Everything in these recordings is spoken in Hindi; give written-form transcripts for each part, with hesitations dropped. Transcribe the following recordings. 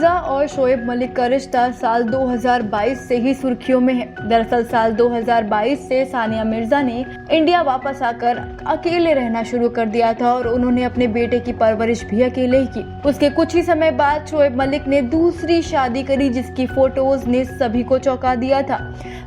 मिर्जा और शोएब मलिक का रिश्ता साल 2022 से ही सुर्खियों में है। दरअसल साल 2022 से सानिया मिर्जा ने इंडिया वापस आकर अकेले रहना शुरू कर दिया था और उन्होंने अपने बेटे की परवरिश भी अकेले ही की। उसके कुछ ही समय बाद शोएब मलिक ने दूसरी शादी करी, जिसकी फोटोज ने सभी को चौंका दिया था।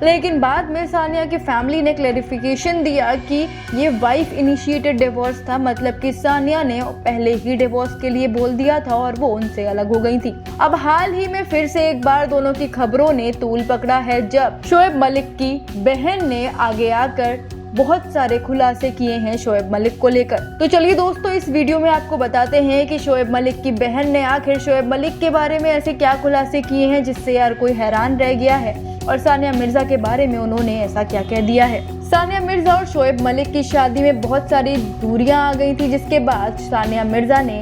लेकिन बाद में सानिया की फैमिली ने क्लैरिफिकेशन दिया कि ये वाइफ इनिशिएटेड डिवोर्स था, मतलब कि सानिया ने पहले ही डिवोर्स के लिए बोल दिया था और वो उनसे अलग हो गई थी। अब हाल ही में फिर से एक बार दोनों की खबरों ने तूल पकड़ा है, जब शोएब मलिक की बहन ने आगे आकर बहुत सारे खुलासे किए हैं शोएब मलिक को लेकर। तो चलिए दोस्तों, इस वीडियो में आपको बताते हैं कि शोएब मलिक की बहन ने आखिर शोएब मलिक के बारे में ऐसे क्या खुलासे किए हैं जिससे यार कोई हैरान रह गया है, और सानिया मिर्जा के बारे में उन्होंने ऐसा क्या कह दिया है। सानिया मिर्जा और शोएब मलिक की शादी में बहुत सारी दूरियां आ गई थी, जिसके बाद सानिया मिर्जा ने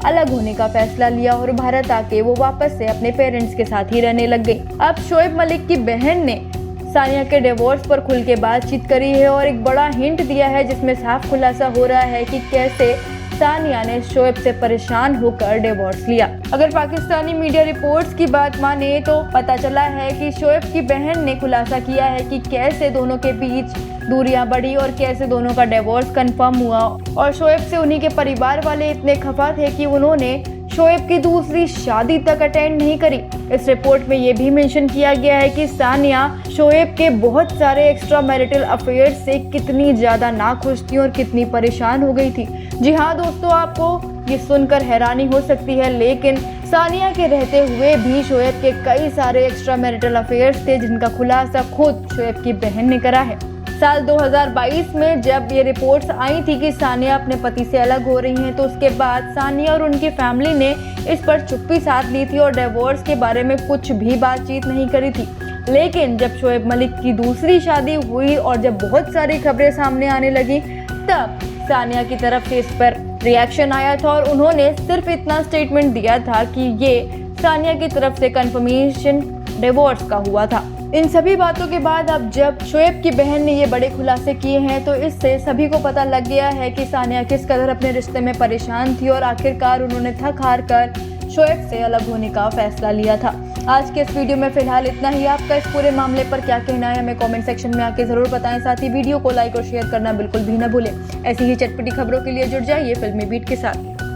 अलग होने का फैसला लिया और भारत आके वो वापस से अपने पेरेंट्स के साथ ही रहने लग गई। अब शोएब मलिक की बहन ने सानिया के डिवोर्स पर खुल के बातचीत करी है और एक बड़ा हिंट दिया है, जिसमें साफ खुलासा हो रहा है कि कैसे सानिया ने शोएब से परेशान होकर डिवोर्स लिया। अगर पाकिस्तानी मीडिया रिपोर्ट्स की बात माने तो पता चला है कि शोएब की बहन ने खुलासा किया है कि कैसे दोनों के बीच दूरियां बढ़ी और कैसे दोनों का डिवोर्स कंफर्म हुआ, और शोएब से उन्हीं के परिवार वाले इतने खफा थे कि उन्होंने शोएब की दूसरी शादी तक अटेंड नहीं करी। इस रिपोर्ट में ये भी मेंशन किया गया है कि सानिया शोएब के बहुत सारे एक्स्ट्रा मैरिटल अफेयर्स से कितनी ज्यादा नाखुश थी और कितनी परेशान हो गई थी। जी हाँ दोस्तों, आपको ये सुनकर हैरानी हो सकती है, लेकिन सानिया के रहते हुए भी शोएब के कई सारे एक्स्ट्रा मैरिटल अफेयर्स थे, जिनका खुलासा खुद शोएब की बहन ने करा है। साल 2022 में जब ये रिपोर्ट्स आई थी कि सानिया अपने पति से अलग हो रही हैं, तो उसके बाद सानिया और उनकी फैमिली ने इस पर चुप्पी साध ली थी और डिवोर्स के बारे में कुछ भी बातचीत नहीं करी थी। लेकिन जब शोएब मलिक की दूसरी शादी हुई और जब बहुत सारी खबरें सामने आने लगी, तब सानिया की तरफ से इस पर रिएक्शन आया था और उन्होंने सिर्फ इतना स्टेटमेंट दिया था कि ये सानिया की तरफ से कंफर्मेशन डिवोर्स का हुआ था। इन सभी बातों के बाद अब जब शोएब की बहन ने ये बड़े खुलासे किए हैं, तो इससे सभी को पता लग गया है कि सानिया किस कदर अपने रिश्ते में परेशान थी और आखिरकार उन्होंने थक हार कर शोएब से अलग होने का फैसला लिया था। आज के इस वीडियो में फिलहाल इतना ही। आपका इस पूरे मामले पर क्या कहना है हमें कमेंट सेक्शन में आके जरूर बताएं। साथ ही वीडियो को लाइक और शेयर करना बिल्कुल भी न भूलें। ऐसी ही चटपटी खबरों के लिए जुड़ जाइए फिल्मी बीट के साथ।